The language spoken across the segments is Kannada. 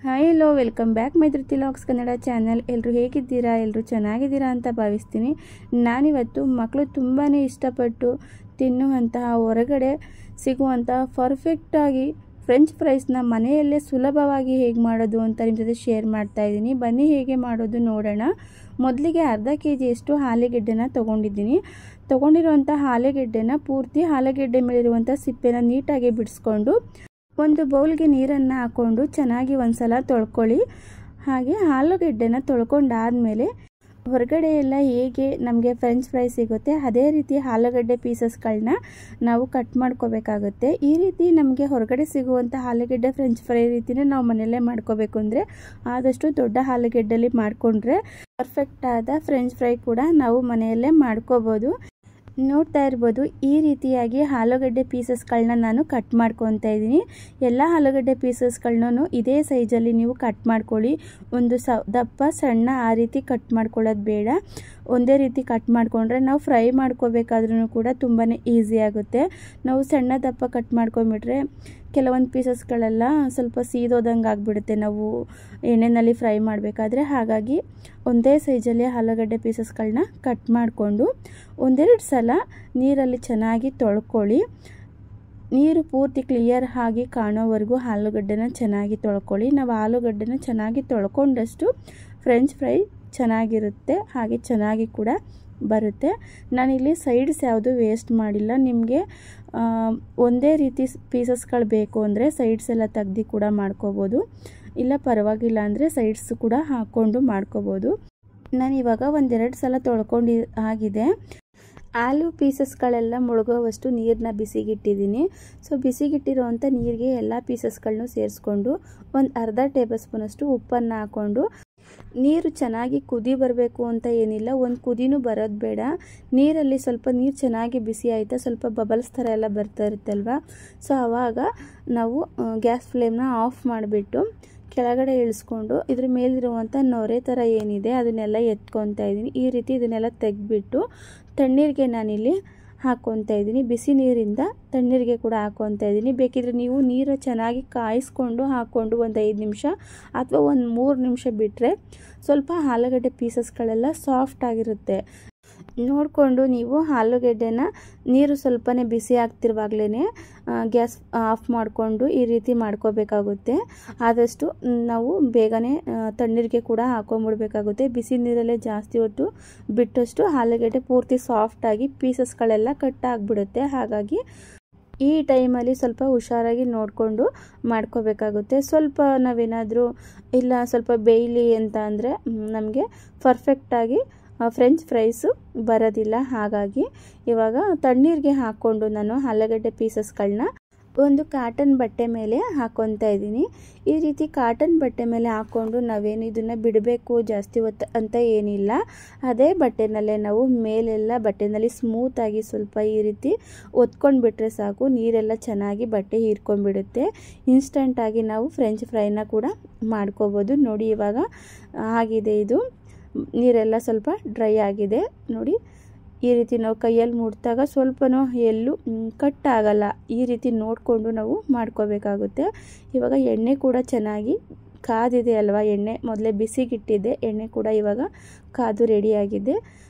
Hi hello welcome back my Dhriti logs Kannada channel. ಎಲ್ಲರೂ ಹೇಗಿದ್ದೀರಾ? ಎಲ್ಲರೂ ಚೆನ್ನಾಗಿದ್ದೀರಾ ಅಂತ ಭಾವಿಸ್ತೀನಿ. ನಾನಿವತ್ತು ಮಕ್ಕಳು ತುಂಬಾ ಇಷ್ಟಪಟ್ಟು ತಿನ್ನುವಂತಹ ಹೊರಗಡೆ ಸಿಗುವಂಥ ಪರ್ಫೆಕ್ಟಾಗಿ ಫ್ರೆಂಚ್ ಫ್ರೈಸ್ನ ಮನೆಯಲ್ಲೇ ಸುಲಭವಾಗಿ ಹೇಗೆ ಮಾಡೋದು ಅಂತ ನಿಮ್ಮ ಜೊತೆ ಶೇರ್ ಮಾಡ್ತಾ ಇದ್ದೀನಿ. ಬನ್ನಿ ಹೇಗೆ ಮಾಡೋದು ನೋಡೋಣ. ಮೊದಲಿಗೆ ಅರ್ಧ kg ಆಲೂಗೆಡ್ಡೆನ ತೊಗೊಂಡಿರುವಂಥ ಆಲೂಗೆಡ್ಡೆನ ಪೂರ್ತಿ ಆಲೂಗೆಡ್ಡೆ ಮೇಲಿರುವಂಥ ಸಿಪ್ಪೆನ ನೀಟಾಗಿ ಬಿಡಿಸ್ಕೊಂಡು ಒಂದು ಬೌಲ್ಗೆ ನೀರನ್ನು ಹಾಕ್ಕೊಂಡು ಚೆನ್ನಾಗಿ ಒಂದ್ಸಲ ತೊಳ್ಕೊಳ್ಳಿ. ಹಾಗೆ ಆಲೂಗೆಡ್ಡೆನ ತೊಳ್ಕೊಂಡಾದಮೇಲೆ ಹೊರಗಡೆ ಎಲ್ಲ ಹೇಗೆ ನಮಗೆ ಫ್ರೆಂಚ್ ಫ್ರೈ ಸಿಗುತ್ತೆ ಅದೇ ರೀತಿ ಆಲೂಗಡ್ಡೆ ಪೀಸಸ್ಗಳನ್ನ ನಾವು ಕಟ್ ಮಾಡ್ಕೋಬೇಕಾಗುತ್ತೆ. ಈ ರೀತಿ ನಮಗೆ ಹೊರಗಡೆ ಸಿಗುವಂಥ ಆಲೂಗೆಡ್ಡೆ ಫ್ರೆಂಚ್ ಫ್ರೈ ರೀತಿನೇ ನಾವು ಮನೆಯಲ್ಲೇ ಮಾಡ್ಕೋಬೇಕು ಅಂದರೆ ಆದಷ್ಟು ದೊಡ್ಡ ಆಲೂಗೆಡ್ಡೆಲಿ ಮಾಡಿಕೊಂಡ್ರೆ ಪರ್ಫೆಕ್ಟ್ ಆದ ಫ್ರೆಂಚ್ ಫ್ರೈ ಕೂಡ ನಾವು ಮನೆಯಲ್ಲೇ ಮಾಡ್ಕೋಬೋದು. ನೋಡ್ತಾ ಇರ್ಬೋದು, ಈ ರೀತಿಯಾಗಿ ಆಲೂಗಡ್ಡೆ ಪೀಸಸ್ಗಳನ್ನ ನಾನು ಕಟ್ ಮಾಡ್ಕೊತಾ ಇದ್ದೀನಿ. ಎಲ್ಲ ಆಲೂಗಡ್ಡೆ ಪೀಸಸ್ಗಳನ್ನೂ ಇದೇ ಸೈಜಲ್ಲಿ ನೀವು ಕಟ್ ಮಾಡ್ಕೊಳ್ಳಿ. ಒಂದು ದಪ್ಪ ಸಣ್ಣ ಆ ರೀತಿ ಕಟ್ ಮಾಡ್ಕೊಳ್ಳೋದು ಬೇಡ. ಒಂದೇ ರೀತಿ ಕಟ್ ಮಾಡಿಕೊಂಡ್ರೆ ನಾವು ಫ್ರೈ ಮಾಡ್ಕೋಬೇಕಾದ್ರೂ ಕೂಡ ತುಂಬಾ ಈಸಿ ಆಗುತ್ತೆ. ನಾವು ಸಣ್ಣ ದಪ್ಪ ಕಟ್ ಮಾಡ್ಕೊಂಬಿಟ್ರೆ ಕೆಲವೊಂದು ಪೀಸಸ್ಗಳೆಲ್ಲ ಸ್ವಲ್ಪ ಸೀದೋದಂಗೆ ಆಗಿಬಿಡುತ್ತೆ ನಾವು ಎಣ್ಣೆಯಲ್ಲಿ ಫ್ರೈ ಮಾಡಬೇಕಾದ್ರೆ. ಹಾಗಾಗಿ ಒಂದೇ ಸೈಜಲ್ಲಿ ಆಲೂಗಡ್ಡೆ ಪೀಸಸ್ಗಳನ್ನ ಕಟ್ ಮಾಡಿಕೊಂಡು ಒಂದೆರಡು ಸಲ ನೀರಲ್ಲಿ ಚೆನ್ನಾಗಿ ತೊಳ್ಕೊಳ್ಳಿ. ನೀರು ಪೂರ್ತಿ ಕ್ಲಿಯರ್ ಆಗಿ ಕಾಣೋವರೆಗೂ ಆಲೂಗಡ್ಡೆನ ಚೆನ್ನಾಗಿ ತೊಳ್ಕೊಳ್ಳಿ. ನಾವು ಆಲೂಗಡ್ಡೆನ ಚೆನ್ನಾಗಿ ತೊಳ್ಕೊಂಡಷ್ಟು ಫ್ರೆಂಚ್ ಫ್ರೈ ಚೆನ್ನಾಗಿರುತ್ತೆ, ಹಾಗೆ ಚೆನ್ನಾಗಿ ಕೂಡ ಬರುತ್ತೆ. ನಾನಿಲ್ಲಿ ಸೈಡ್ಸ್ ಯಾವುದು ವೇಸ್ಟ್ ಮಾಡಿಲ್ಲ. ನಿಮಗೆ ಒಂದೇ ರೀತಿ ಪೀಸಸ್ಗಳು ಬೇಕು ಅಂದರೆ ಸೈಡ್ಸ್ ಎಲ್ಲ ತೆಗ್ದು ಕೂಡ ಮಾಡ್ಕೋಬೋದು, ಇಲ್ಲ ಪರವಾಗಿಲ್ಲ ಅಂದರೆ ಸೈಡ್ಸ್ ಕೂಡ ಹಾಕ್ಕೊಂಡು ಮಾಡ್ಕೋಬೋದು. ನಾನಿವಾಗ ಒಂದೆರಡು ಸಲ ತೊಳ್ಕೊಂಡು ಆಗಿದೆ. ಆಲೂ ಪೀಸಸ್ಗಳೆಲ್ಲ ಮುಳುಗೋವಷ್ಟು ನೀರನ್ನ ಬಿಸಿಗಿಟ್ಟಿದ್ದೀನಿ. ಸೊ ಬಿಸಿಗಿಟ್ಟಿರೋವಂಥ ನೀರಿಗೆ ಎಲ್ಲ ಪೀಸಸ್ಗಳನ್ನೂ ಸೇರಿಸ್ಕೊಂಡು ಒಂದು ಅರ್ಧ ಟೇಬಲ್ ಸ್ಪೂನಷ್ಟು ಉಪ್ಪನ್ನು ಹಾಕ್ಕೊಂಡು ನೀರು ಚೆನ್ನಾಗಿ ಕುದಿ ಬರಬೇಕು ಅಂತ ಏನಿಲ್ಲ, ಒಂದು ಕುದಿನೂ ಬರೋದು ಬೇಡ. ನೀರಲ್ಲಿ ಸ್ವಲ್ಪ ನೀರು ಚೆನ್ನಾಗಿ ಬಿಸಿ ಆಯಿತಾ ಸ್ವಲ್ಪ ಬಬಲ್ಸ್ ಥರ ಎಲ್ಲ ಬರ್ತಾ ಇರುತ್ತಲ್ವ, ಸೊ ಆವಾಗ ನಾವು ಗ್ಯಾಸ್ ಫ್ಲೇಮ್ನ ಆಫ್ ಮಾಡಿಬಿಟ್ಟು ಕೆಳಗಡೆ ಇಳಿಸ್ಕೊಂಡು ಇದ್ರ ಮೇಲಿರುವಂಥ ನೊರೆ ಥರ ಏನಿದೆ ಅದನ್ನೆಲ್ಲ ಎತ್ಕೊತಾ ಇದ್ದೀನಿ. ಈ ರೀತಿ ಇದನ್ನೆಲ್ಲ ತೆಗೆದ್ಬಿಟ್ಟು ತಣ್ಣೀರಿಗೆ ನಾನಿಲ್ಲಿ ಹಾಕ್ಕೊತಾ ಇದ್ದೀನಿ. ಬಿಸಿ ನೀರಿಂದ ತಣ್ಣೀರಿಗೆ ಕೂಡ ಹಾಕ್ಕೊತಾ ಇದ್ದೀನಿ. ಬೇಕಿದ್ರೆ ನೀವು ನೀರು ಚೆನ್ನಾಗಿ ಕಾಯಿಸ್ಕೊಂಡು ಹಾಕ್ಕೊಂಡು ಒಂದು 5 ನಿಮಿಷ ಅಥವಾ ಒಂದು 3 ನಿಮಿಷ ಬಿಟ್ಟರೆ ಸ್ವಲ್ಪ ಆಲೂಗಡ್ಡೆ ಪೀಸಸ್ಗಳೆಲ್ಲ ಸಾಫ್ಟ್ ಆಗಿರುತ್ತೆ. ನೋಡಿಕೊಂಡು ನೀವು ಆಲೂಗೆಡ್ಡೆನ ನೀರು ಸ್ವಲ್ಪನೇ ಬಿಸಿ ಆಗ್ತಿರುವಾಗಲೇ ಗ್ಯಾಸ್ ಆಫ್ ಮಾಡಿಕೊಂಡು ಈ ರೀತಿ ಮಾಡ್ಕೋಬೇಕಾಗುತ್ತೆ. ಆದಷ್ಟು ನಾವು ಬೇಗನೆ ತಣ್ಣೀರಿಗೆ ಕೂಡ ಹಾಕೊಂಡ್ಬಿಡ್ಬೇಕಾಗುತ್ತೆ. ಬಿಸಿ ನೀರಲ್ಲೇ ಜಾಸ್ತಿ ಹೊತ್ತು ಬಿಟ್ಟಷ್ಟು ಆಲೂಗೆಡ್ಡೆ ಪೂರ್ತಿ ಸಾಫ್ಟಾಗಿ ಪೀಸಸ್ಗಳೆಲ್ಲ ಕಟ್ ಆಗಿಬಿಡುತ್ತೆ. ಹಾಗಾಗಿ ಈ ಟೈಮಲ್ಲಿ ಸ್ವಲ್ಪ ಹುಷಾರಾಗಿ ನೋಡಿಕೊಂಡು ಮಾಡ್ಕೋಬೇಕಾಗುತ್ತೆ. ಸ್ವಲ್ಪ ನಾವೇನಾದರೂ ಇಲ್ಲ ಸ್ವಲ್ಪ ಬೇಯಲಿ ಅಂತ ಅಂದರೆ ನಮಗೆ ಪರ್ಫೆಕ್ಟಾಗಿ ಫ್ರೆಂಚ್ ಫ್ರೈಸು ಬರೋದಿಲ್ಲ. ಹಾಗಾಗಿ ಇವಾಗ ತಣ್ಣೀರಿಗೆ ಹಾಕ್ಕೊಂಡು ನಾನು ಆಲೂಗಡ್ಡೆ ಪೀಸಸ್ಗಳನ್ನ ಒಂದು ಕಾಟನ್ ಬಟ್ಟೆ ಮೇಲೆ ಹಾಕ್ಕೊತಾ ಇದ್ದೀನಿ. ಈ ರೀತಿ ಕಾಟನ್ ಬಟ್ಟೆ ಮೇಲೆ ಹಾಕ್ಕೊಂಡು ನಾವೇನು ಇದನ್ನು ಬಿಡಬೇಕು ಜಾಸ್ತಿ ಹೊತ್ತು ಅಂತ ಏನಿಲ್ಲ. ಅದೇ ಬಟ್ಟೆನಲ್ಲೇ ನಾವು ಮೇಲೆಲ್ಲ ಬಟ್ಟೆನಲ್ಲಿ ಸ್ಮೂತಾಗಿ ಸ್ವಲ್ಪ ಈ ರೀತಿ ಒತ್ಕೊಂಡು ಬಿಟ್ಟರೆ ಸಾಕು, ನೀರೆಲ್ಲ ಚೆನ್ನಾಗಿ ಬಟ್ಟೆ ಹೀರ್ಕೊಂಡ್ಬಿಡುತ್ತೆ. ಇನ್ಸ್ಟಂಟಾಗಿ ನಾವು ಫ್ರೆಂಚ್ ಫ್ರೈನ ಕೂಡ ಮಾಡ್ಕೋಬೋದು. ನೋಡಿ ಇವಾಗ ಆಗಿದೆ, ಇದು ನೀರೆಲ್ಲ ಸ್ವಲ್ಪ ಡ್ರೈ ಆಗಿದೆ. ನೋಡಿ ಈ ರೀತಿ ನಾವು ಕೈಯಲ್ಲಿ ಮುಟ್ಟಾಗ ಸ್ವಲ್ಪನೂ ಎಲ್ಲೂ ಕಟ್ ಆಗಲ್ಲ. ಈ ರೀತಿ ನೋಡಿಕೊಂಡು ನಾವು ಮಾಡ್ಕೋಬೇಕಾಗುತ್ತೆ. ಇವಾಗ ಎಣ್ಣೆ ಕೂಡ ಚೆನ್ನಾಗಿ ಕಾದಿದೆ ಅಲ್ವಾ, ಎಣ್ಣೆ ಮೊದಲೇ ಬಿಸಿಗಿಟ್ಟಿದ್ದೆ, ಎಣ್ಣೆ ಕೂಡ ಇವಾಗ ಕಾದು ರೆಡಿಯಾಗಿದೆ.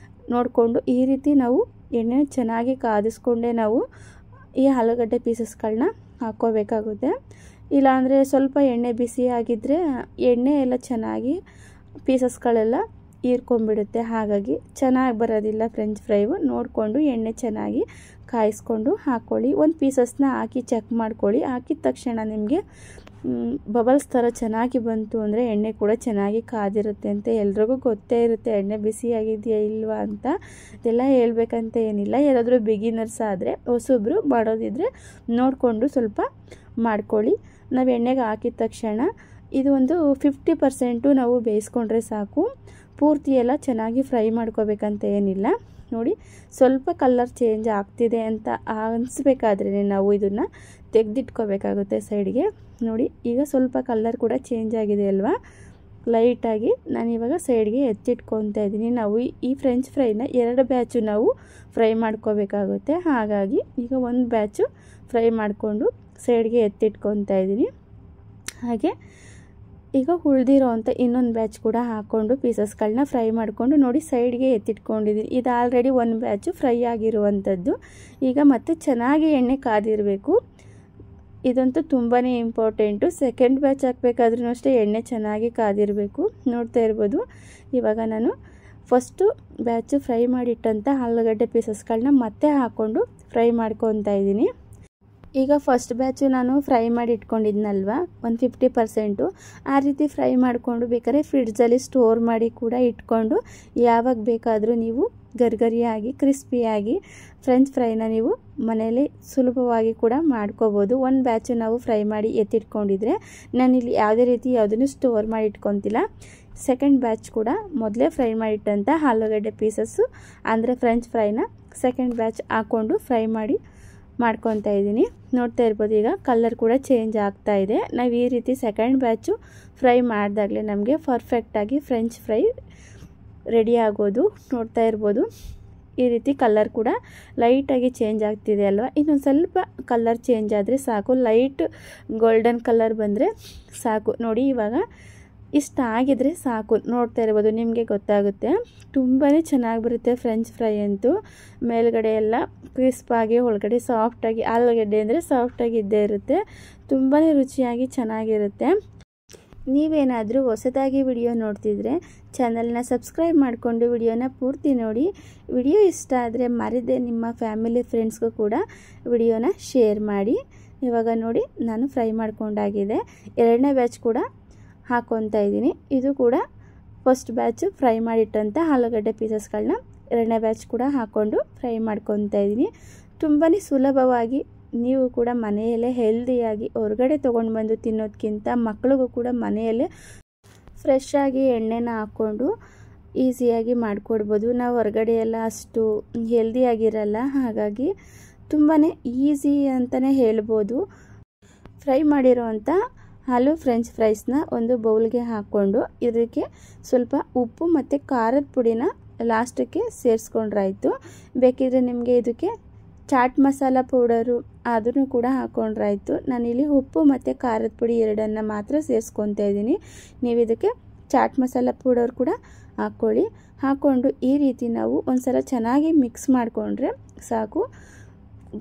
ನೋಡಿಕೊಂಡು ಈ ರೀತಿ ನಾವು ಎಣ್ಣೆ ಚೆನ್ನಾಗಿ ಕಾದಿಸ್ಕೊಂಡೇ ನಾವು ಈ ಆಲೂಗಡ್ಡೆ ಪೀಸಸ್ಗಳನ್ನ ಹಾಕ್ಕೋಬೇಕಾಗುತ್ತೆ. ಇಲ್ಲಾಂದರೆ ಸ್ವಲ್ಪ ಎಣ್ಣೆ ಬಿಸಿ ಆಗಿದ್ದರೆ ಎಣ್ಣೆ ಎಲ್ಲ ಚೆನ್ನಾಗಿ ಪೀಸಸ್ಗಳೆಲ್ಲ ಹೀರ್ಕೊಂಡ್ಬಿಡುತ್ತೆ, ಹಾಗಾಗಿ ಚೆನ್ನಾಗಿ ಬರೋದಿಲ್ಲ ಫ್ರೆಂಚ್ ಫ್ರೈವು. ನೋಡಿಕೊಂಡು ಎಣ್ಣೆ ಚೆನ್ನಾಗಿ ಕಾಯಿಸ್ಕೊಂಡು ಹಾಕ್ಕೊಳ್ಳಿ. ಒಂದು ಪೀಸಸ್ನ ಹಾಕಿ ಚೆಕ್ ಮಾಡ್ಕೊಳ್ಳಿ. ಹಾಕಿದ ತಕ್ಷಣ ನಿಮಗೆ ಬಬಲ್ಸ್ ಥರ ಚೆನ್ನಾಗಿ ಬಂತು ಅಂದರೆ ಎಣ್ಣೆ ಕೂಡ ಚೆನ್ನಾಗಿ ಕಾದಿರುತ್ತೆ ಅಂತ ಎಲ್ರಿಗೂ ಗೊತ್ತೇ ಇರುತ್ತೆ, ಎಣ್ಣೆ ಬಿಸಿಯಾಗಿದೆಯಾ ಇಲ್ವಾ ಅಂತ. ಇದೆಲ್ಲ ಹೇಳ್ಬೇಕಂತ ಏನಿಲ್ಲ. ಯಾರಾದರೂ ಬಿಗಿನರ್ಸ್ ಆದರೆ ಹೊಸಬ್ರು ಮಾಡೋದಿದ್ರೆ ನೋಡಿಕೊಂಡು ಸ್ವಲ್ಪ ಮಾಡ್ಕೊಳ್ಳಿ. ನಾವು ಎಣ್ಣೆಗೆ ಹಾಕಿದ ತಕ್ಷಣ ಇದು ಒಂದು 50% ನಾವು ಬೇಯಿಸ್ಕೊಂಡ್ರೆ ಸಾಕು. ಪೂರ್ತಿ ಎಲ್ಲ ಚೆನ್ನಾಗಿ ಫ್ರೈ ಮಾಡ್ಕೋಬೇಕಂತ ಏನಿಲ್ಲ. ನೋಡಿ ಸ್ವಲ್ಪ ಕಲರ್ ಚೇಂಜ್ ಆಗ್ತಿದೆ ಅಂತ ಅನಿಸ್ಬೇಕಾದ್ರೆ ನಾವು ಇದನ್ನು ತೆಗೆದಿಟ್ಕೋಬೇಕಾಗುತ್ತೆ ಸೈಡ್ಗೆ. ನೋಡಿ ಈಗ ಸ್ವಲ್ಪ ಕಲರ್ ಕೂಡ ಚೇಂಜ್ ಆಗಿದೆ ಅಲ್ವಾ, ಲೈಟಾಗಿ ನಾನಿವಾಗ ಸೈಡ್ಗೆ ಎತ್ತಿಟ್ಕೊತಾ ಇದ್ದೀನಿ. ನಾವು ಈ ಫ್ರೆಂಚ್ ಫ್ರೈನ 2 ಬ್ಯಾಚು ನಾವು ಫ್ರೈ ಮಾಡ್ಕೋಬೇಕಾಗುತ್ತೆ. ಹಾಗಾಗಿ ಈಗ ಒಂದು ಬ್ಯಾಚು ಫ್ರೈ ಮಾಡಿಕೊಂಡು ಸೈಡ್ಗೆ ಎತ್ತಿಟ್ಕೊತಾ ಇದ್ದೀನಿ. ಹಾಗೆ ಈಗ ಉಳಿದಿರೋ ಅಂಥ ಇನ್ನೊಂದು ಬ್ಯಾಚ್ ಕೂಡ ಹಾಕ್ಕೊಂಡು ಪೀಸಸ್ಗಳನ್ನ ಫ್ರೈ ಮಾಡಿಕೊಂಡು ನೋಡಿ ಸೈಡ್ಗೆ ಎತ್ತಿಟ್ಕೊಂಡಿದ್ದೀನಿ. ಇದು ಆಲ್ರೆಡಿ ಒಂದು ಬ್ಯಾಚು ಫ್ರೈ ಆಗಿರುವಂಥದ್ದು. ಈಗ ಮತ್ತೆ ಚೆನ್ನಾಗಿ ಎಣ್ಣೆ ಕಾದಿರಬೇಕು. ಇದಂತೂ ತುಂಬಾ ಇಂಪಾರ್ಟೆಂಟು. ಸೆಕೆಂಡ್ ಬ್ಯಾಚ್ ಹಾಕಬೇಕಾದ್ರೂ ಅಷ್ಟೇ ಎಣ್ಣೆ ಚೆನ್ನಾಗಿ ಕಾದಿರಬೇಕು. ನೋಡ್ತಾ ಇರ್ಬೋದು. ಇವಾಗ ನಾನು ಫಸ್ಟು ಬ್ಯಾಚು ಫ್ರೈ ಮಾಡಿಟ್ಟಂಥ ಆಲೂಗಡ್ಡೆ ಪೀಸಸ್ಗಳನ್ನ ಮತ್ತೆ ಹಾಕ್ಕೊಂಡು ಫ್ರೈ ಮಾಡ್ಕೊತಾ ಇದ್ದೀನಿ. ಈಗ ಫಸ್ಟ್ ಬ್ಯಾಚು ನಾನು ಫ್ರೈ ಮಾಡಿ ಇಟ್ಕೊಂಡಿದ್ನಲ್ವ, ಒಂದು 50%. ಆ ರೀತಿ ಫ್ರೈ ಮಾಡಿಕೊಂಡು ಬೇಕಾದ್ರೆ ಫ್ರಿಡ್ಜಲ್ಲಿ ಸ್ಟೋರ್ ಮಾಡಿ ಕೂಡ ಇಟ್ಕೊಂಡು ಯಾವಾಗ ಬೇಕಾದರೂ ನೀವು ಗರಿಗರಿಯಾಗಿ ಕ್ರಿಸ್ಪಿಯಾಗಿ ಫ್ರೆಂಚ್ ಫ್ರೈನ ನೀವು ಮನೆಯಲ್ಲಿ ಸುಲಭವಾಗಿ ಕೂಡ ಮಾಡ್ಕೋಬೋದು. ಒಂದು ಬ್ಯಾಚು ನಾವು ಫ್ರೈ ಮಾಡಿ ಎತ್ತಿಟ್ಕೊಂಡಿದ್ರೆ ನಾನಿಲ್ಲಿ ಯಾವುದೇ ರೀತಿ ಯಾವುದನ್ನು ಸ್ಟೋರ್ ಮಾಡಿ ಇಟ್ಕೊತಿಲ್ಲ. ಸೆಕೆಂಡ್ ಬ್ಯಾಚ್ ಕೂಡ ಮೊದಲೇ ಫ್ರೈ ಮಾಡಿಟ್ಟಂಥ ಆಲೂಗಡ್ಡೆ ಪೀಸಸ್ಸು ಅಂದರೆ ಫ್ರೆಂಚ್ ಫ್ರೈನ ಸೆಕೆಂಡ್ ಬ್ಯಾಚ್ ಹಾಕ್ಕೊಂಡು ಫ್ರೈ ಮಾಡಿ ಮಾಡ್ಕೊತಾ ಇದ್ದೀನಿ. ನೋಡ್ತಾ ಇರ್ಬೋದು. ಈಗ ಕಲರ್ ಕೂಡ ಚೇಂಜ್ ಆಗ್ತಾ ಇದೆ. ನಾವು ಈ ರೀತಿ ಸೆಕೆಂಡ್ ಬ್ಯಾಚು ಫ್ರೈ ಮಾಡಿದಾಗಲೇ ನಮಗೆ ಪರ್ಫೆಕ್ಟಾಗಿ ಫ್ರೆಂಚ್ ಫ್ರೈ ರೆಡಿ ಆಗೋದು. ನೋಡ್ತಾ ಇರ್ಬೋದು. ಈ ರೀತಿ ಕಲರ್ ಕೂಡ ಲೈಟಾಗಿ ಚೇಂಜ್ ಆಗ್ತಿದೆ ಅಲ್ವಾ. ಇನ್ನೊಂದು ಸ್ವಲ್ಪ ಕಲರ್ ಚೇಂಜ್ ಆದರೆ ಸಾಕು, ಲೈಟ್ ಗೋಲ್ಡನ್ ಕಲರ್ ಬಂದರೆ ಸಾಕು. ನೋಡಿ ಇವಾಗ ಇಷ್ಟ ಆಗಿದ್ರೆ ಸಾಕು. ನೋಡ್ತಾ ಇರ್ಬೋದು, ನಿಮಗೆ ಗೊತ್ತಾಗುತ್ತೆ. ತುಂಬಾ ಚೆನ್ನಾಗಿ ಬರುತ್ತೆ ಫ್ರೆಂಚ್ ಫ್ರೈ ಅಂತೂ. ಮೇಲ್ಗಡೆ ಎಲ್ಲ ಕ್ರಿಸ್ಪಾಗಿ, ಒಳಗಡೆ ಸಾಫ್ಟಾಗಿ, ಆಲೂಗಡ್ಡೆ ಅಂದರೆ ಸಾಫ್ಟಾಗಿ ಇದ್ದೇ ಇರುತ್ತೆ. ತುಂಬಾ ರುಚಿಯಾಗಿ ಚೆನ್ನಾಗಿರುತ್ತೆ. ನೀವೇನಾದರೂ ಹೊಸದಾಗಿ ವಿಡಿಯೋ ನೋಡ್ತಿದ್ರೆ ಚಾನಲ್ನ ಸಬ್ಸ್ಕ್ರೈಬ್ ಮಾಡಿಕೊಂಡು ವಿಡಿಯೋನ ಪೂರ್ತಿ ನೋಡಿ. ವಿಡಿಯೋ ಇಷ್ಟ ಆದರೆ ಮರಿದೇ ನಿಮ್ಮ ಫ್ಯಾಮಿಲಿ ಫ್ರೆಂಡ್ಸ್ಗೂ ಕೂಡ ವಿಡಿಯೋನ ಶೇರ್ ಮಾಡಿ. ಇವಾಗ ನೋಡಿ ನಾನು ಫ್ರೈ ಮಾಡ್ಕೊಂಡಾಗಿದೆ. ಎರಡನೇ ಬ್ಯಾಚ್ ಕೂಡ ಹಾಕ್ಕೊತಾ ಇದ್ದೀನಿ. ಇದು ಕೂಡ ಫಸ್ಟ್ ಬ್ಯಾಚು ಫ್ರೈ ಮಾಡಿಟ್ಟಂಥ ಆಲೂಗಡ್ಡೆ ಪೀಸಸ್ಗಳನ್ನ ಎರಡನೇ ಬ್ಯಾಚ್ ಕೂಡ ಹಾಕ್ಕೊಂಡು ಫ್ರೈ ಮಾಡ್ಕೊತಾ ಇದ್ದೀನಿ. ತುಂಬಾ ಸುಲಭವಾಗಿ ನೀವು ಕೂಡ ಮನೆಯಲ್ಲೇ ಹೆಲ್ದಿಯಾಗಿ ಹೊರಗಡೆ ತೊಗೊಂಡು ಬಂದು ತಿನ್ನೋದಕ್ಕಿಂತ ಮಕ್ಕಳಿಗೂ ಕೂಡ ಮನೆಯಲ್ಲೇ ಫ್ರೆಶ್ಶಾಗಿ ಎಣ್ಣೆನ ಹಾಕ್ಕೊಂಡು ಈಸಿಯಾಗಿ ಮಾಡಿಕೊಡ್ಬೋದು. ನಾವು ಹೊರಗಡೆ ಎಲ್ಲ ಅಷ್ಟು ಹೆಲ್ದಿಯಾಗಿರಲ್ಲ, ಹಾಗಾಗಿ ತುಂಬಾ ಈಸಿ ಅಂತಲೇ ಹೇಳ್ಬೋದು. ಫ್ರೈ ಮಾಡಿರೋ ಅಂಥ ಆಲೂ ಫ್ರೆಂಚ್ ಫ್ರೈಸ್ನ ಒಂದು ಬೌಲ್ಗೆ ಹಾಕ್ಕೊಂಡು ಇದಕ್ಕೆ ಸ್ವಲ್ಪ ಉಪ್ಪು ಮತ್ತು ಖಾರದ ಪುಡಿನ ಲಾಸ್ಟಕ್ಕೆ ಸೇರಿಸ್ಕೊಂಡ್ರಾಯ್ತು. ಬೇಕಿದ್ರೆ ನಿಮಗೆ ಇದಕ್ಕೆ ಚಾಟ್ ಮಸಾಲ ಪೌಡರು ಅದನ್ನು ಕೂಡ ಹಾಕ್ಕೊಂಡ್ರಾಯ್ತು. ನಾನಿಲ್ಲಿ ಉಪ್ಪು ಮತ್ತು ಖಾರದ ಪುಡಿ ಎರಡನ್ನು ಮಾತ್ರ ಸೇರಿಸ್ಕೊತಾ ಇದ್ದೀನಿ. ನೀವು ಇದಕ್ಕೆ ಚಾಟ್ ಮಸಾಲ ಪೌಡರ್ ಕೂಡ ಹಾಕ್ಕೊಳ್ಳಿ. ಹಾಕ್ಕೊಂಡು ಈ ರೀತಿ ನಾವು ಒಂದು ಸಲ ಚೆನ್ನಾಗಿ ಮಿಕ್ಸ್ ಮಾಡಿಕೊಂಡ್ರೆ ಸಾಕು.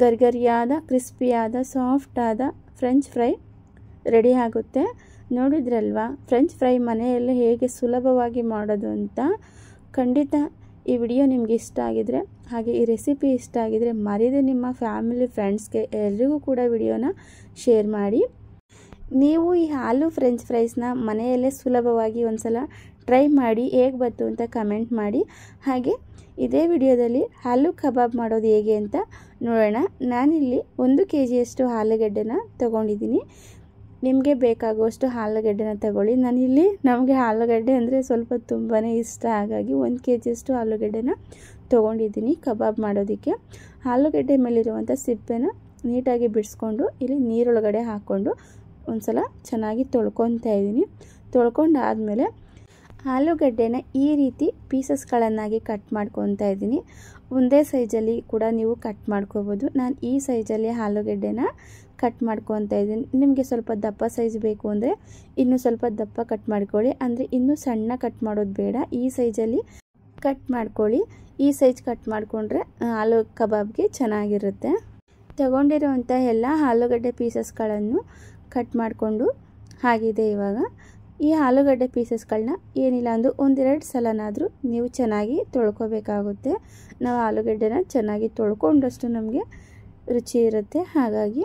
ಗರಿಗರಿಯಾದ ಕ್ರಿಸ್ಪಿಯಾದ ಸಾಫ್ಟಾದ ಫ್ರೆಂಚ್ ಫ್ರೈ ರೆಡಿ ಆಗುತ್ತೆ. ನೋಡಿದ್ರಲ್ವಾ ಫ್ರೆಂಚ್ ಫ್ರೈ ಮನೆಯಲ್ಲೇ ಹೇಗೆ ಸುಲಭವಾಗಿ ಮಾಡೋದು ಅಂತ. ಖಂಡಿತ ಈ ವಿಡಿಯೋ ನಿಮಗೆ ಇಷ್ಟ ಆಗಿದರೆ ಹಾಗೆ ಈ ರೆಸಿಪಿ ಇಷ್ಟ ಆಗಿದರೆ ಮರಿದೇ ನಿಮ್ಮ ಫ್ಯಾಮಿಲಿ ಫ್ರೆಂಡ್ಸ್ಗೆ ಎಲ್ರಿಗೂ ಕೂಡ ವಿಡಿಯೋನ ಶೇರ್ ಮಾಡಿ. ನೀವು ಈ ಆಲೂ ಫ್ರೆಂಚ್ ಫ್ರೈಸ್ನ ಮನೆಯಲ್ಲೇ ಸುಲಭವಾಗಿ ಒಂದು ಸಲ ಟ್ರೈ ಮಾಡಿ ಹೇಗೆ ಬಂತು ಅಂತ ಕಮೆಂಟ್ ಮಾಡಿ. ಹಾಗೆ ಇದೇ ವಿಡಿಯೋದಲ್ಲಿ ಆಲೂ ಕಬಾಬ್ ಮಾಡೋದು ಹೇಗೆ ಅಂತ ನೋಡೋಣ. ನಾನಿಲ್ಲಿ 1 kgಯಷ್ಟು ಆಲೂಗಡ್ಡೆನ ತೊಗೊಂಡಿದ್ದೀನಿ. ನಿಮಗೆ ಬೇಕಾಗುವಷ್ಟು ಆಲೂಗಡ್ಡೆನ ತಗೊಳ್ಳಿ. ನಾನಿಲ್ಲಿ ನಮಗೆ ಆಲೂಗಡ್ಡೆ ಅಂದರೆ ಸ್ವಲ್ಪ ತುಂಬಾ ಇಷ್ಟ, ಹಾಗಾಗಿ 1 kgಯಷ್ಟು ಆಲೂಗಡ್ಡೆನ ತೊಗೊಂಡಿದ್ದೀನಿ ಕಬಾಬ್ ಮಾಡೋದಕ್ಕೆ. ಆಲೂಗಡ್ಡೆ ಮೇಲಿರುವಂಥ ಸಿಪ್ಪೆನ ನೀಟಾಗಿ ಬಿಡಿಸ್ಕೊಂಡು ಇಲ್ಲಿ ನೀರೊಳಗಡೆ ಹಾಕ್ಕೊಂಡು ಒಂದು ಸಲ ಚೆನ್ನಾಗಿ ತೊಳ್ಕೊತಾ ಇದ್ದೀನಿ. ತೊಳ್ಕೊಂಡಾದಮೇಲೆ ಆಲೂಗಡ್ಡೆನ ಈ ರೀತಿ ಪೀಸಸ್ಗಳನ್ನಾಗಿ ಕಟ್ ಮಾಡ್ಕೊತಾ ಇದ್ದೀನಿ. ಒಂದೇ ಸೈಜಲ್ಲಿ ಕೂಡ ನೀವು ಕಟ್ ಮಾಡ್ಕೋಬೋದು. ನಾನು ಈ ಸೈಜಲ್ಲಿ ಆಲೂಗಡ್ಡೆನ ಕಟ್ ಮಾಡ್ಕೊತಾ ಇದ್ದೀನಿ. ನಿಮಗೆ ಸ್ವಲ್ಪ ದಪ್ಪ ಸೈಜ್ ಬೇಕು ಅಂದರೆ ಇನ್ನೂ ಸ್ವಲ್ಪ ದಪ್ಪ ಕಟ್ ಮಾಡ್ಕೊಳ್ಳಿ, ಅಂದರೆ ಇನ್ನೂ ಸಣ್ಣ ಕಟ್ ಮಾಡೋದು ಬೇಡ. ಈ ಸೈಜಲ್ಲಿ ಕಟ್ ಮಾಡ್ಕೊಳ್ಳಿ. ಈ ಸೈಜ್ ಕಟ್ ಮಾಡಿಕೊಂಡ್ರೆ ಆಲೂ ಕಬಾಬ್ಗೆ ಚೆನ್ನಾಗಿರುತ್ತೆ. ತಗೊಂಡಿರೋವಂಥ ಎಲ್ಲ ಆಲೂಗಡ್ಡೆ ಪೀಸಸ್ಗಳನ್ನು ಕಟ್ ಮಾಡಿಕೊಂಡು ಆಗಿದೆ. ಇವಾಗ ಈ ಆಲೂಗಡ್ಡೆ ಪೀಸಸ್ಗಳನ್ನ ಏನಿಲ್ಲ ಅಂದರೂ 1-2 ಸಲನಾದರೂ ನೀವು ಚೆನ್ನಾಗಿ ತೊಳ್ಕೊಬೇಕಾಗುತ್ತೆ. ನಾವು ಆಲೂಗಡ್ಡೆನ ಚೆನ್ನಾಗಿ ತೊಳ್ಕೊಂಡಷ್ಟು ನಮಗೆ ರುಚಿ ಇರುತ್ತೆ. ಹಾಗಾಗಿ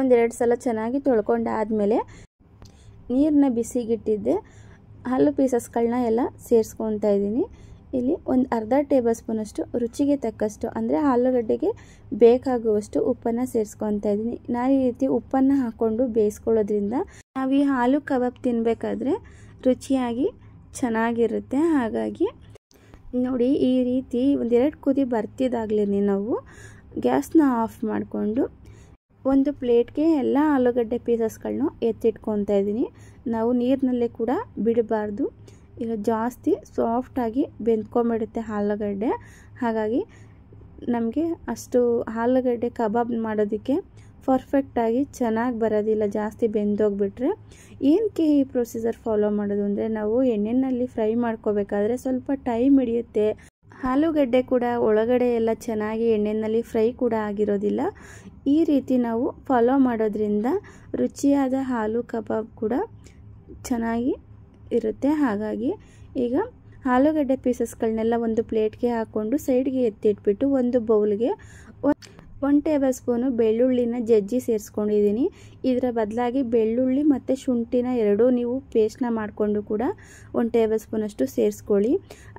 1-2 ಸಲ ಚೆನ್ನಾಗಿ ತೊಳ್ಕೊಂಡಾದಮೇಲೆ ನೀರನ್ನ ಬಿಸಿಗಿಟ್ಟಿದ್ದೆ ಆಲೂ ಪೀಸಸ್ಗಳನ್ನ ಎಲ್ಲ ಸೇರಿಸ್ಕೊತಾ ಇದ್ದೀನಿ. ಇಲ್ಲಿ ಒಂದು ಅರ್ಧ ಟೇಬಲ್ ಸ್ಪೂನಷ್ಟು ರುಚಿಗೆ ತಕ್ಕಷ್ಟು ಅಂದರೆ ಆಲೂಗಡ್ಡೆಗೆ ಬೇಕಾಗುವಷ್ಟು ಉಪ್ಪನ್ನು ಸೇರಿಸ್ಕೊತಾ ಇದ್ದೀನಿ. ನಾನು ಈ ರೀತಿ ಉಪ್ಪನ್ನು ಹಾಕ್ಕೊಂಡು ಬೇಯಿಸ್ಕೊಳ್ಳೋದ್ರಿಂದ ನಾವು ಈ ಆಲೂ ಕಬಾಬ್ ತಿನ್ನಬೇಕಾದ್ರೆ ರುಚಿಯಾಗಿ ಚೆನ್ನಾಗಿರುತ್ತೆ. ಹಾಗಾಗಿ ನೋಡಿ ಈ ರೀತಿ 1-2 ಕುದಿ ಬರ್ತಿದ್ದಾಗಲೇ ನಾವು ಗ್ಯಾಸ್ನ ಆಫ್ ಮಾಡಿಕೊಂಡು ಒಂದು ಪ್ಲೇಟ್ಗೆ ಎಲ್ಲ ಆಲೂಗಡ್ಡೆ ಪೀಸಸ್ಗಳನ್ನೂ ಎತ್ತಿಟ್ಕೊತಾ ಇದ್ದೀನಿ. ನಾವು ನೀರಿನಲ್ಲೇ ಕೂಡ ಬಿಡಬಾರ್ದು, ಈಗ ಜಾಸ್ತಿ ಸಾಫ್ಟಾಗಿ ಬೆಂದ್ಕೊಂಬಿಡುತ್ತೆ ಆಲೂಗಡ್ಡೆ. ಹಾಗಾಗಿ ನಮಗೆ ಅಷ್ಟು ಆಲೂಗಡ್ಡೆ ಕಬಾಬ್ ಮಾಡೋದಕ್ಕೆ ಪರ್ಫೆಕ್ಟಾಗಿ ಚೆನ್ನಾಗಿ ಬರೋದಿಲ್ಲ, ಜಾಸ್ತಿ ಬೆಂದೋಗ್ಬಿಟ್ರೆ. ಏನಕ್ಕೆ ಈ ಪ್ರೊಸೀಜರ್ ಫಾಲೋ ಮಾಡೋದು ಅಂದರೆ, ನಾವು ಎಣ್ಣೆಯಲ್ಲಿ ಫ್ರೈ ಮಾಡ್ಕೋಬೇಕಾದ್ರೆ ಸ್ವಲ್ಪ ಟೈಮ್ ಹಿಡಿಯುತ್ತೆ. ಆಲೂಗಡ್ಡೆ ಕೂಡ ಒಳಗಡೆ ಎಲ್ಲ ಚೆನ್ನಾಗಿ ಎಣ್ಣೆಯಲ್ಲಿ ಫ್ರೈ ಕೂಡ ಆಗಿರೋದಿಲ್ಲ. ಈ ರೀತಿ ನಾವು ಫಾಲೋ ಮಾಡೋದ್ರಿಂದ ರುಚಿಯಾದ ಆಲೂ ಕಬಾಬ್ ಕೂಡ ಚೆನ್ನಾಗಿ ಇರುತ್ತೆ. ಹಾಗಾಗಿ ಈಗ ಆಲೂಗಡ್ಡೆ ಪೀಸಸ್ಗಳನ್ನೆಲ್ಲ ಒಂದು ಪ್ಲೇಟ್ಗೆ ಹಾಕ್ಕೊಂಡು ಸೈಡ್ಗೆ ಎತ್ತಿಟ್ಬಿಟ್ಟು ಒಂದು ಬೌಲ್ಗೆ 1 ಟೇಬಲ್ ಸ್ಪೂನು ಬೆಳ್ಳುಳ್ಳಿನ ಜಜ್ಜಿ ಸೇರಿಸ್ಕೊಂಡಿದ್ದೀನಿ. ಇದರ ಬದಲಾಗಿ ಬೆಳ್ಳುಳ್ಳಿ ಮತ್ತು ಶುಂಠಿನ ಎರಡೂ ನೀವು ಪೇಸ್ಟ್ನ ಮಾಡಿಕೊಂಡು ಕೂಡ 1 ಟೇಬಲ್ ಸ್ಪೂನಷ್ಟು ಸೇರಿಸ್ಕೊಳ್ಳಿ.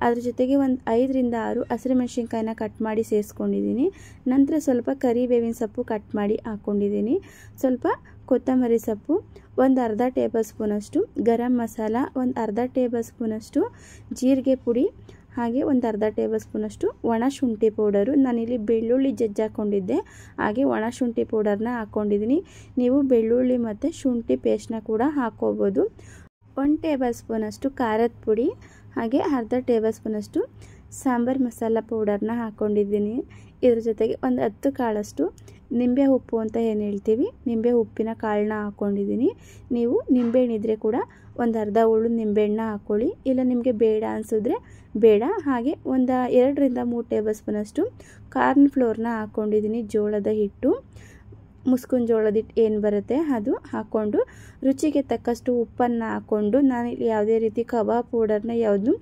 ಅದ್ರ ಜೊತೆಗೆ ಒಂದು 5 ರಿಂದ 6 ಹಸಿರುಮೆಣಸಿನ್ಕಾಯಿನ ಕಟ್ ಮಾಡಿ ಸೇರಿಸ್ಕೊಂಡಿದ್ದೀನಿ. ನಂತರ ಸ್ವಲ್ಪ ಕರಿಬೇವಿನ ಸೊಪ್ಪು ಕಟ್ ಮಾಡಿ ಹಾಕ್ಕೊಂಡಿದ್ದೀನಿ. ಸ್ವಲ್ಪ ಕೊತ್ತಂಬರಿ ಸೊಪ್ಪು, ಒಂದು ಅರ್ಧ ಟೇಬಲ್ ಸ್ಪೂನಷ್ಟು ಗರಂ ಮಸಾಲ, ಒಂದು ಅರ್ಧ ಟೇಬಲ್ ಸ್ಪೂನಷ್ಟು ಜೀರಿಗೆ ಪುಡಿ, ಹಾಗೆ ಒಂದು ಅರ್ಧ ಟೇಬಲ್ ಸ್ಪೂನಷ್ಟು ಒಣ ಶುಂಠಿ ಪೌಡರು. ನಾನಿಲ್ಲಿ ಬೆಳ್ಳುಳ್ಳಿ ಜಜ್ಜಿ ಹಾಕ್ಕೊಂಡಿದ್ದೆ, ಹಾಗೆ ಒಣ ಶುಂಠಿ ಪೌಡರ್ನ ಹಾಕ್ಕೊಂಡಿದ್ದೀನಿ. ನೀವು ಬೆಳ್ಳುಳ್ಳಿ ಮತ್ತು ಶುಂಠಿ ಪೇಸ್ಟ್ನ ಕೂಡ ಹಾಕ್ಕೋಬೋದು. 1 ಟೇಬಲ್ ಸ್ಪೂನಷ್ಟು ಖಾರದ ಪುಡಿ, ಹಾಗೆ ಅರ್ಧ ಟೇಬಲ್ ಸ್ಪೂನಷ್ಟು ಸಾಂಬಾರು ಮಸಾಲ ಪೌಡರ್ನ ಹಾಕ್ಕೊಂಡಿದ್ದೀನಿ. ಇದ್ರ ಜೊತೆಗೆ ಒಂದು 10 ಕಾಳಷ್ಟು ನಿಂಬೆ ಉಪ್ಪು ಅಂತ ಏನು ಹೇಳ್ತೀವಿ, ನಿಂಬೆ ಉಪ್ಪಿನ ಕಾಳನ್ನ ಹಾಕ್ಕೊಂಡಿದ್ದೀನಿ. ನೀವು ನಿಂಬೆಹಣ್ಣಿದ್ರೆ ಕೂಡ ಒಂದು ಅರ್ಧ ಹುಳು ನಿಂಬೆಹಣ್ಣ ಹಾಕ್ಕೊಳ್ಳಿ, ಇಲ್ಲ ನಿಮಗೆ ಬೇಡ ಅನಿಸಿದ್ರೆ ಬೇಡ. ಹಾಗೆ ಒಂದು 2 ರಿಂದ 3 ಟೇಬಲ್ ಸ್ಪೂನಷ್ಟು ಕಾರ್ನ್ ಫ್ಲೋರ್ನ ಹಾಕ್ಕೊಂಡಿದ್ದೀನಿ. ಜೋಳದ ಹಿಟ್ಟು, ಮುಸ್ಕಿನ ಜೋಳದ ಹಿಟ್ಟು ಏನು ಬರುತ್ತೆ ಅದು ಹಾಕ್ಕೊಂಡು ರುಚಿಗೆ ತಕ್ಕಷ್ಟು ಉಪ್ಪನ್ನು ಹಾಕ್ಕೊಂಡು, ನಾನಿಲ್ಲಿ ಯಾವುದೇ ರೀತಿ ಕಬಾಬ್ ಪೌಡರ್ನ ಯಾವುದು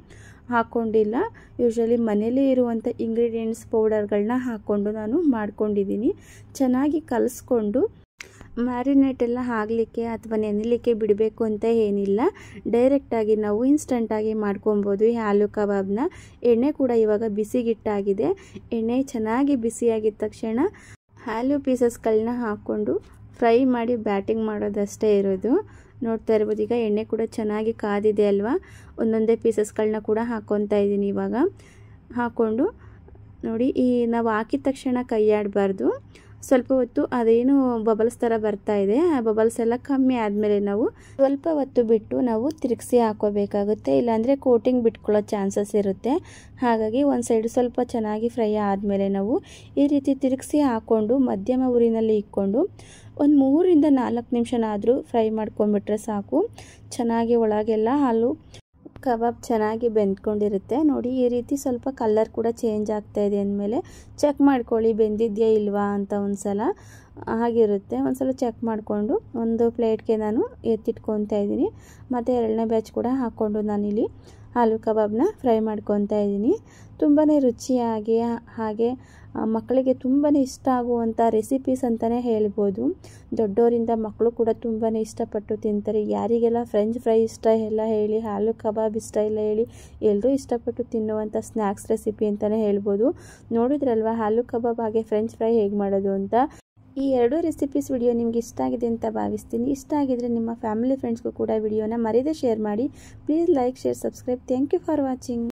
ಹಾಕ್ಕೊಂಡಿಲ್ಲ. ಯೂಶ್ವಲಿ ಮನೇಲಿ ಇರುವಂಥ ಇಂಗ್ರೀಡಿಯೆಂಟ್ಸ್ ಪೌಡರ್ಗಳನ್ನ ಹಾಕ್ಕೊಂಡು ನಾನು ಮಾಡ್ಕೊಂಡಿದ್ದೀನಿ. ಚೆನ್ನಾಗಿ ಕಲಿಸ್ಕೊಂಡು ಮ್ಯಾರಿನೇಟ್ ಎಲ್ಲ ಆಗಲಿಕ್ಕೆ ಅಥವಾ ನೆನೆಯಲಿಕ್ಕೆ ಬಿಡಬೇಕು ಅಂತ ಏನಿಲ್ಲ, ಡೈರೆಕ್ಟಾಗಿ ನಾವು ಇನ್ಸ್ಟಂಟಾಗಿ ಮಾಡ್ಕೊಬೋದು ಈ ಆಲೂ ಕಬಾಬ್ನ. ಎಣ್ಣೆ ಕೂಡ ಇವಾಗ ಬಿಸಿಗಿಟ್ಟಾಗಿದೆ. ಎಣ್ಣೆ ಚೆನ್ನಾಗಿ ಬಿಸಿಯಾಗಿದ್ದ ತಕ್ಷಣ ಆಲೂ ಪೀಸಸ್ಗಳನ್ನ ಹಾಕ್ಕೊಂಡು ಫ್ರೈ ಮಾಡಿ ಬ್ಯಾಟಿಂಗ್ ಮಾಡೋದಷ್ಟೇ ಇರೋದು. ನೋಡ್ತಾ ಇರ್ಬೋದು, ಈಗ ಎಣ್ಣೆ ಕೂಡ ಚೆನ್ನಾಗಿ ಕಾದಿದೆ ಅಲ್ವಾ. ಒಂದೊಂದೇ ಪೀಸಸ್ಗಳನ್ನ ಕೂಡ ಹಾಕ್ಕೊತಾ ಇದ್ದೀನಿ. ಇವಾಗ ಹಾಕ್ಕೊಂಡು ನೋಡಿ, ನಾವು ಹಾಕಿದ ತಕ್ಷಣ ಕೈ ಆಡಬಾರ್ದು. ಸ್ವಲ್ಪ ಹೊತ್ತು ಅದೇನು ಬಬಲ್ಸ್ ಥರ ಬರ್ತಾ ಇದೆ, ಆ ಬಬಲ್ಸ್ ಎಲ್ಲ ಕಮ್ಮಿ ಆದಮೇಲೆ ನಾವು ಸ್ವಲ್ಪ ಹೊತ್ತು ಬಿಟ್ಟು ನಾವು ತಿರುಗಿಸಿ ಹಾಕೋಬೇಕಾಗುತ್ತೆ, ಇಲ್ಲಾಂದರೆ ಕೋಟಿಂಗ್ ಬಿಟ್ಕೊಳ್ಳೋ ಚಾನ್ಸಸ್ ಇರುತ್ತೆ. ಹಾಗಾಗಿ ಒಂದು ಸೈಡ್ ಸ್ವಲ್ಪ ಚೆನ್ನಾಗಿ ಫ್ರೈ ಆದಮೇಲೆ ನಾವು ಈ ರೀತಿ ತಿರುಗಿಸಿ ಹಾಕ್ಕೊಂಡು ಮಧ್ಯಮ ಉರಿನಲ್ಲಿ ಇಟ್ಕೊಂಡು ಒಂದು 3 ರಿಂದ 4 ನಿಮಿಷನಾದರೂ ಫ್ರೈ ಮಾಡ್ಕೊಂಬಿಟ್ರೆ ಸಾಕು. ಚೆನ್ನಾಗಿ ಒಳಗೆಲ್ಲ ಆಲೂ ಕಬಾಬ್ ಚೆನ್ನಾಗಿ ಬೆಂದ್ಕೊಂಡಿರುತ್ತೆ. ನೋಡಿ, ಈ ರೀತಿ ಸ್ವಲ್ಪ ಕಲರ್ ಕೂಡ ಚೇಂಜ್ ಆಗ್ತಾ ಇದೆ ಅಂದಮೇಲೆ ಚೆಕ್ ಮಾಡ್ಕೊಳ್ಳಿ ಬೆಂದಿದೆಯಾ ಇಲ್ವಾ ಅಂತ. ಒಂದು ಸಲ ಆಗಿರುತ್ತೆ, ಒಂದು ಸಲ ಚೆಕ್ ಮಾಡಿಕೊಂಡು ಒಂದು ಪ್ಲೇಟ್ಗೆ ನಾನು ಎತ್ತಿಟ್ಕೊತಾ ಇದ್ದೀನಿ. ಮತ್ತು 2ನೇ ಬ್ಯಾಚ್ ಕೂಡ ಹಾಕ್ಕೊಂಡು ನಾನಿಲ್ಲಿ ಆಲೂ ಕಬಾಬ್ನ ಫ್ರೈ ಮಾಡ್ಕೊತಾ ಇದ್ದೀನಿ. ತುಂಬಾ ರುಚಿಯಾಗಿ ಹಾಗೆ ಮಕ್ಕಳಿಗೆ ತುಂಬಾ ಇಷ್ಟ ಆಗುವಂಥ ರೆಸಿಪೀಸ್ ಅಂತಲೇ ಹೇಳ್ಬೋದು. ದೊಡ್ಡವರಿಂದ ಮಕ್ಕಳು ಕೂಡ ತುಂಬಾ ಇಷ್ಟಪಟ್ಟು ತಿಂತಾರೆ. ಯಾರಿಗೆಲ್ಲ ಫ್ರೆಂಚ್ ಫ್ರೈ ಇಷ್ಟ ಎಲ್ಲ ಹೇಳಿ, ಆಲೂ ಕಬಾಬ್ ಇಷ್ಟ ಇಲ್ಲ ಹೇಳಿ, ಎಲ್ಲರೂ ಇಷ್ಟಪಟ್ಟು ತಿನ್ನುವಂಥ ಸ್ನ್ಯಾಕ್ಸ್ ರೆಸಿಪಿ ಅಂತಲೇ ಹೇಳ್ಬೋದು. ನೋಡಿದ್ರಲ್ವ ಆಲೂ ಕಬಾಬ್ ಹಾಗೆ ಫ್ರೆಂಚ್ ಫ್ರೈ ಹೇಗೆ ಮಾಡೋದು ಅಂತ. ಈ 2 ರೆಸಿಪೀಸ್ ವಿಡಿಯೋ ನಿಮಗೆ ಇಷ್ಟ ಆಗಿದೆ ಅಂತ ಭಾವಿಸ್ತೀನಿ. ಇಷ್ಟ ಆಗಿದ್ರೆ ನಿಮ್ಮ ಫ್ಯಾಮಿಲಿ ಫ್ರೆಂಡ್ಸ್ಗೂ ಕೂಡ ವಿಡಿಯೋನ ಮರೆಯದೆ ಶೇರ್ ಮಾಡಿ. Please like, share, subscribe. Thank you for watching.